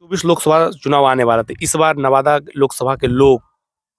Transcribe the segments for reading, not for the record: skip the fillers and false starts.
24 लोकसभा चुनाव आने वाला था। इस बार नवादा लोकसभा के लोग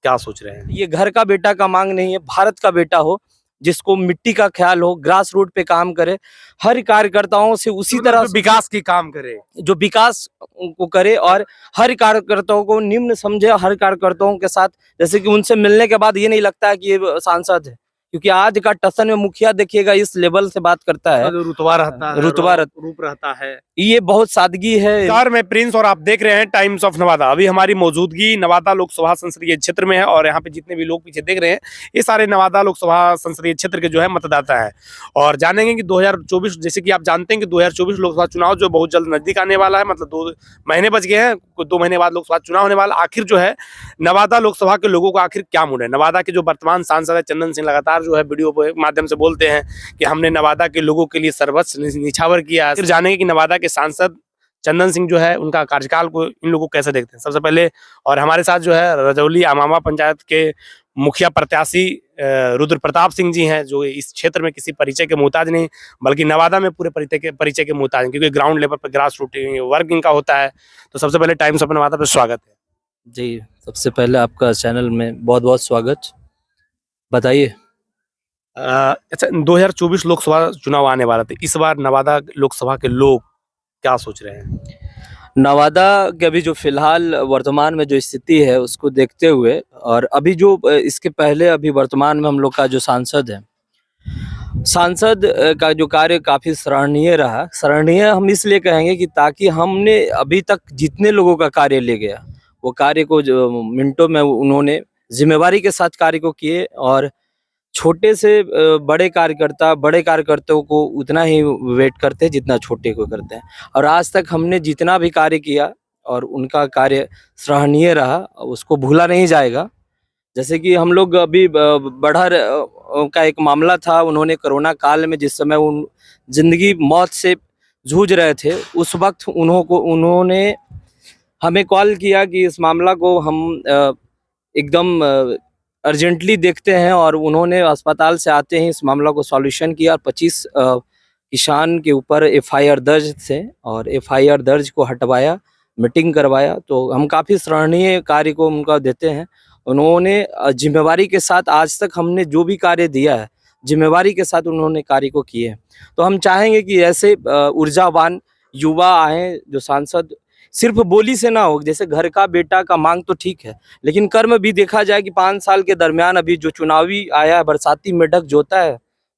क्या सोच रहे हैं? ये घर का बेटा का मांग नहीं है, भारत का बेटा हो, जिसको मिट्टी का ख्याल हो, ग्रास रूट पे काम करे, हर कार्यकर्ताओं से उसी तरह जो विकास की काम करे। जो विकास को करे और हर कार्यकर्ताओं को निम्न समझे, हर कार्यकर्ताओं के साथ जैसे कि उनसे मिलने के बाद ये नहीं लगता है कि ये सांसद है, क्योंकि आज का टसन में मुखिया देखिएगा इस लेवल से बात करता है, जो रुतबा रहता है, रूप रहता है, ये बहुत सादगी है। नमस्कार, मैं प्रिंस और आप देख रहे हैं टाइम्स ऑफ नवादा। अभी हमारी मौजूदगी नवादा लोकसभा संसदीय क्षेत्र में है और यहाँ पे जितने भी लोग पीछे देख रहे हैं ये सारे नवादा लोकसभा संसदीय क्षेत्र के जो है मतदाता है। और जानेंगे कि 2024 जैसे कि आप जानते हैं कि 2024 लोकसभा चुनाव जो बहुत जल्द नजदीक आने वाला है, मतलब 2 महीने बच गए हैं, 2 महीने बाद लोकसभा चुनाव होने वाला। आखिर जो है नवादा लोकसभा के लोगों को आखिर क्या मूड है? नवादा के जो वर्तमान सांसद है चंदन सिंह लगातार जो है वीडियो के माध्यम से बोलते हैं कि हमने नवादा के लोगों के लिए सर्वस्व निछावर किया है। फिर जानेंगे कि नवादा के सांसद चंदन सिंह जो है उनका कार्यकाल को इन लोगों को कैसे देखते हैं सबसे पहले। और हमारे साथ जो है रजौली अमामा पंचायत के मुखिया प्रत्याशी रुद्र प्रताप सिंह जी हैं, जो इस क्षेत्र में किसी परिचय के मोहताज नहीं बल्कि नवादा में पूरे परिचय के मोहताज हैं, क्योंकि ग्राउंड लेवल पर ग्रास रूट वर्क इनका होता है। तो सबसे पहले टाइम्स ऑफ नवादा पर स्वागत है जी। सबसे पहले आपका चैनल में बहुत बहुत स्वागत। बताइए। अच्छा, 2024 लोकसभा चुनाव आने वाला था। इस बार नवादा लोकसभा के लोग क्या सोच रहे हैं? नवादा के अभी जो फिलहाल वर्तमान में जो स्थिति है उसको देखते हुए और अभी जो इसके पहले अभी वर्तमान में हम लोग का जो सांसद है, सांसद का जो कार्य काफ़ी सराहनीय रहा। सराहनीय हम इसलिए कहेंगे कि ताकि हमने अभी तक जितने लोगों का कार्य ले गया वो कार्य को जो मिनटों में उन्होंने जिम्मेवारी के साथ कार्य को किए और छोटे से बड़े कार्यकर्ताओं को उतना ही वेट करते हैं जितना छोटे को करते हैं। और आज तक हमने जितना भी कार्य किया और उनका कार्य सराहनीय रहा, उसको भूला नहीं जाएगा। जैसे कि हम लोग अभी बड़हर का एक मामला था, उन्होंने कोरोना काल में जिस समय उन जिंदगी मौत से जूझ रहे थे, उस वक्त उन्होंने हमें कॉल किया कि इस मामला को हम एकदम अर्जेंटली देखते हैं और उन्होंने अस्पताल से आते ही इस मामला को सॉल्यूशन किया और 25 किसान के ऊपर एफआईआर दर्ज थे और एफआईआर दर्ज को हटवाया, मीटिंग करवाया। तो हम काफ़ी सराहनीय कार्य को उनका देते हैं। उन्होंने जिम्मेवारी के साथ आज तक हमने जो भी कार्य दिया है जिम्मेवारी के साथ उन्होंने कार्य को किए। तो हम चाहेंगे कि ऐसे ऊर्जावान युवा आए जो सांसद सिर्फ बोली से ना हो। जैसे घर का बेटा का मांग तो ठीक है, लेकिन कर्म भी देखा जाए कि 5 साल के दरमियान अभी जो चुनावी आया है, बरसाती मेढक जो होता है,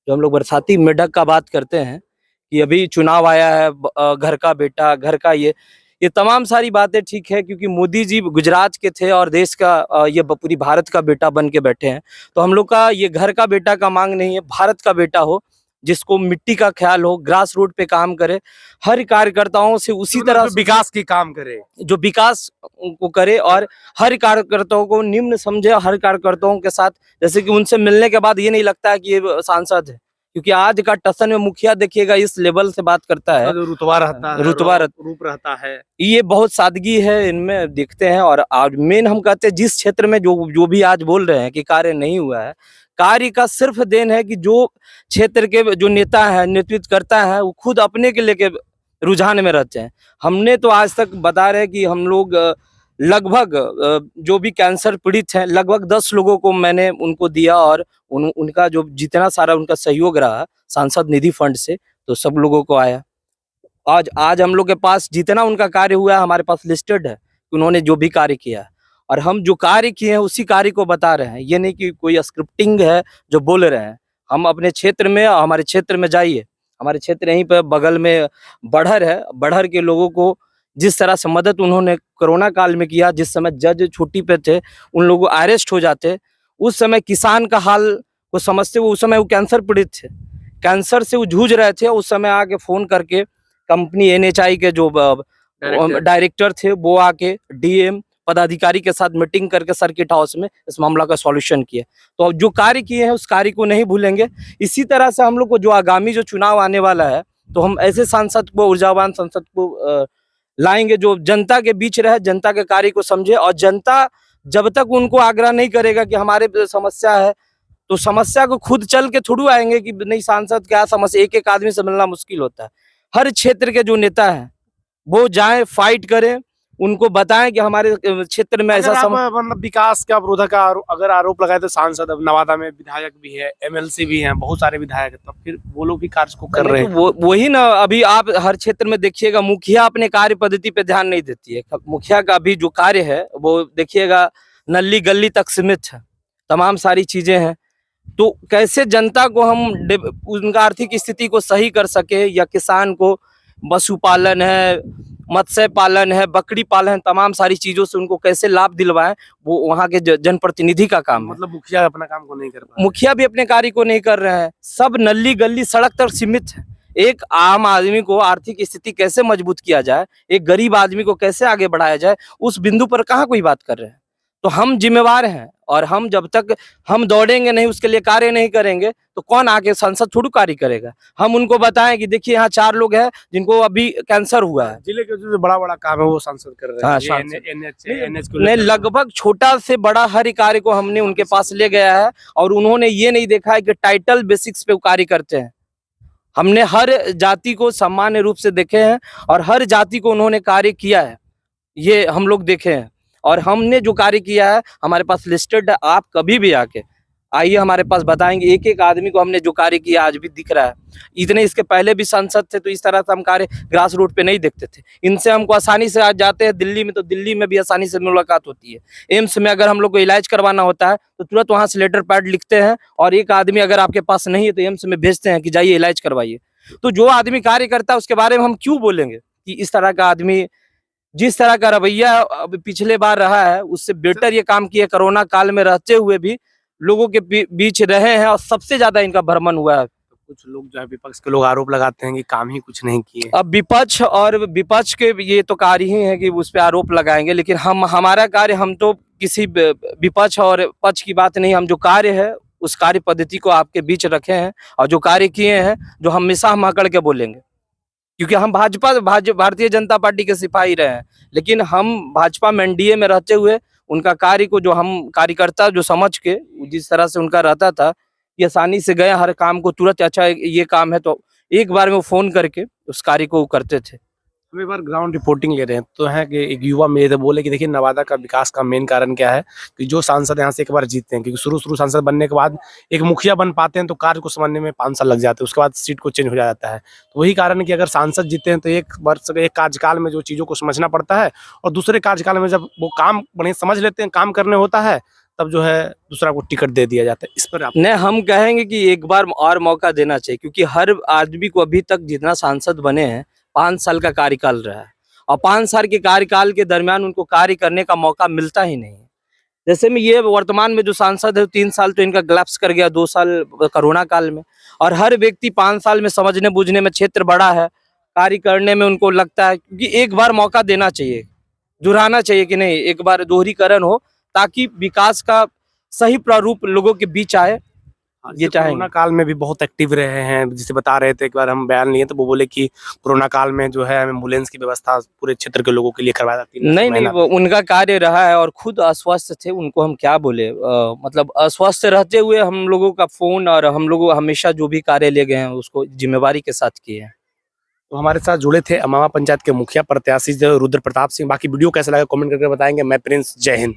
जो हम लोग बरसाती मेढक का बात करते हैं कि अभी चुनाव आया है, घर का बेटा, घर का ये तमाम सारी बातें ठीक है, क्योंकि मोदी जी गुजरात के थे और देश का ये पूरी भारत का बेटा बन के बैठे हैं। तो हम लोग का ये घर का बेटा का मांग नहीं है, भारत का बेटा हो, जिसको मिट्टी का ख्याल हो, ग्रास रूट पे काम करे, हर कार्यकर्ताओं से उसी तरह विकास की काम करे, जो विकास को करे और हर कार्यकर्ताओं को निम्न समझे, हर कार्यकर्ताओं के साथ जैसे कि उनसे मिलने के बाद ये नहीं लगता है कि ये सांसद है, क्योंकि आज का टसन में मुखिया देखिएगा इस लेवल से बात करता है, जो रुतबा रहता है, रूप रहता है, ये बहुत सादगी है इनमें दिखते हैं। और आज मेन हम कहते हैं जिस क्षेत्र में जो भी आज बोल रहे हैं कि कार्य नहीं हुआ है, कार्य का सिर्फ देन है कि जो क्षेत्र के जो नेता है, नेतृत्व करता है, वो खुद अपने के लेके रुझान में रहते हैं। हमने तो आज तक बता रहे कि हम लोग लगभग जो भी कैंसर पीड़ित हैं, लगभग 10 लोगों को मैंने उनको दिया और उनका जो जितना सारा उनका सहयोग रहा सांसद निधि फंड से, तो सब लोगों को आया। आज हम लोग के पास जितना उनका कार्य हुआ है हमारे पास लिस्टेड है, उन्होंने जो भी कार्य किया है और हम जो कार्य किए हैं उसी कार्य को बता रहे हैं। ये नहीं कि कोई स्क्रिप्टिंग है जो बोल रहे हैं। हम अपने क्षेत्र में, हमारे क्षेत्र में जाइए, हमारे क्षेत्र यहीं पर बगल में बड़हर है, बड़हर के लोगों को जिस तरह से मदद उन्होंने कोरोना काल में किया, जिस समय जज छुट्टी पे थे, उन लोगों अरेस्ट हो जाते, उस समय किसान का हाल को समझते हुए, उस समय वो कैंसर पीड़ित थे, कैंसर से वो जूझ रहे थे, उस समय आके फ़ोन करके कंपनी NHI के जो डायरेक्टर थे वो आके DM पदाधिकारी के साथ मीटिंग करके सर्किट हाउस में इस मामला का सॉल्यूशन किया। तो जो कार्य किए हैं उस कार्य को नहीं भूलेंगे। इसी तरह से हम लोग को जो आगामी जो चुनाव आने वाला है, तो हम ऐसे सांसद को, ऊर्जावान सांसद को लाएंगे जो जनता के बीच रहे, जनता के कार्य को समझे। और जनता जब तक उनको आग्रह नहीं करेगा कि हमारे समस्या है, तो समस्या को खुद चल के थोड़ू आएंगे कि नहीं सांसद क्या समस्या, एक आदमी से मिलना मुश्किल होता है। हर क्षेत्र के जो नेता हैं वो जाएं, फाइट करें, उनको बताएं कि हमारे क्षेत्र में ऐसा अगर आप मतलब विकास का विरोधक का अगर आरोप लगाए तो सांसद अब नवादा में विधायक भी है, एमएलसी भी हैं, बहुत सारे विधायक हैं, तो फिर वो लोग भी कार्य को कर रहे हैं। वो वही ना, अभी आप हर क्षेत्र में देखिएगा मुखिया अपने कार्य पद्धति पे ध्यान नहीं देती है। मुखिया का भी जो कार्य है वो देखिएगा नल्ली गली तक सीमित है, तमाम सारी चीजें हैं। तो कैसे जनता को हम उनका आर्थिक स्थिति को सही कर सके, या किसान को पशुपालन है, मत्स्य पालन है, बकरी पालन है, तमाम सारी चीजों से उनको कैसे लाभ दिलवाएं, वो वहाँ के जनप्रतिनिधि का काम है। मतलब मुखिया अपना काम को नहीं कर पा रहे। मुखिया भी अपने कार्य को नहीं कर रहे हैं, सब नल्ली गली सड़क तक सीमित है। एक आम आदमी को आर्थिक स्थिति कैसे मजबूत किया जाए, एक गरीब आदमी को कैसे आगे बढ़ाया जाए, उस बिंदु पर कहाँ कोई बात कर रहे हैं। तो हम जिम्मेवार हैं, और हम जब तक हम दौड़ेंगे नहीं, उसके लिए कार्य नहीं करेंगे, तो कौन आके संसद थोड़ी कार्य करेगा। हम उनको बताएं कि देखिए यहाँ 4 लोग हैं जिनको अभी कैंसर हुआ है। जिले के जो बड़ा बड़ा काम है वो सांसद कर रहे हैं। हाँ, ये सांसद। एनएच को ने लेकर- लगभग छोटा से बड़ा हर कार्य को हमने उनके पास ले गया है, और उन्होंने ये नहीं देखा है कि टाइटल बेसिक्स पे वो कार्य करते हैं। हमने हर जाति को सामान्य रूप से देखे हैं, और हर जाति को उन्होंने कार्य किया है, ये हम लोग देखे हैं। और हमने जो कार्य किया है हमारे पास लिस्टेड है, आप कभी भी आके आइए हमारे पास बताएंगे, एक एक आदमी को हमने जो कार्य किया आज भी दिख रहा है। इतने इसके पहले भी सांसद थे, तो इस तरह से हम कार्य ग्रास रूट पे नहीं देखते थे। इनसे हमको आसानी से आज जाते हैं दिल्ली में, तो दिल्ली में भी आसानी से मुलाकात होती है। एम्स में अगर हम लोग को इलाज करवाना होता है तो तुरंत वहां से लेटर पैड लिखते हैं, और एक आदमी अगर आपके पास नहीं है तो एम्स में भेजते हैं कि जाइए इलाज करवाइए। तो जो आदमी कार्य करता है उसके बारे में हम क्यों बोलेंगे कि इस तरह का आदमी, जिस तरह का रवैया अब पिछले बार रहा है उससे बेटर ये काम किए, कोरोना काल में रहते हुए भी लोगों के बीच रहे हैं, और सबसे ज्यादा इनका भ्रमण हुआ है। कुछ लोग जो है विपक्ष के लोग आरोप लगाते हैं कि काम ही कुछ नहीं किए। अब विपक्ष के ये तो कार्य ही है कि उस पे आरोप लगाएंगे, लेकिन हमारा कार्य, हम तो किसी विपक्ष और पक्ष की बात नहीं, हम जो कार्य है उस कार्य पद्धति को आपके बीच रखे हैं, और जो कार्य किए हैं जो हमेशा हम अकड़ के बोलेंगे। क्योंकि हम भारतीय जनता पार्टी के सिपाही रहे हैं, लेकिन हम भाजपा में एनडीए में रहते हुए उनका कार्य को, जो हम कार्यकर्ता जो समझ के जिस तरह से उनका रहता था, ये आसानी से गए हर काम को तुरंत, अच्छा ये काम है तो एक बार में वो फोन करके उस कार्य को करते थे। हम एक बार ग्राउंड रिपोर्टिंग ले रहे हैं, तो है कि एक युवा मेरे थे, बोले कि देखिए नवादा का विकास का मेन कारण क्या है कि जो सांसद यहाँ से एक बार जीतते हैं, क्योंकि शुरू सांसद बनने के बाद एक मुखिया बन पाते हैं तो कार्य को समझने में 5 साल लग जाते हैं, उसके बाद सीट को चेंज हो जाता है। तो वही कारण है कि अगर सांसद जीते हैं तो एक वर्ष एक कार्यकाल में जो चीज़ों को समझना पड़ता है, और दूसरे कार्यकाल में जब वो काम बढ़िया समझ लेते हैं, काम करने होता है, तब जो है दूसरा को टिकट दे दिया जाता है। इस पर आप नहीं, हम कहेंगे कि एक बार और मौका देना चाहिए, क्योंकि हर आदमी को अभी तक जितना सांसद बने हैं 5 साल का कार्यकाल रहा है, और 5 साल के कार्यकाल के दरमियान उनको कार्य करने का मौका मिलता ही नहीं है। जैसे में ये वर्तमान में जो सांसद है 3 साल तो इनका ग्लैप्स कर गया, 2 साल कोरोना काल में, और हर व्यक्ति 5 साल में समझने बूझने में क्षेत्र बड़ा है, कार्य करने में उनको लगता है, क्योंकि एक बार मौका देना चाहिए, दोहराना चाहिए कि नहीं, एक बार दोहरीकरण हो, ताकि विकास का सही प्रारूप लोगों के बीच आए। ये चाहेंगे। कोरोना काल में भी बहुत एक्टिव रहे हैं, जिसे बता रहे थे, एक बार हम बयान लिए तो वो बोले कि कोरोना काल में जो है एम्बुलेंस की व्यवस्था पूरे क्षेत्र के लोगों के लिए करवाया जाती है। नहीं, वो उनका कार्य रहा है, और खुद अस्वस्थ थे, उनको हम क्या बोले, मतलब अस्वस्थ रहते हुए हम लोगों का फोन, और हम लोग हमेशा जो भी कार्य ले गए हैं उसको जिम्मेवारी के साथ किए हैं। तो हमारे साथ जुड़े थे अमावा पंचायत के मुखिया प्रत्याशी रुद्र प्रताप सिंह। बाकी वीडियो कैसा लगा कमेंट करके बताएंगे। मैं प्रिंस, जय हिंद।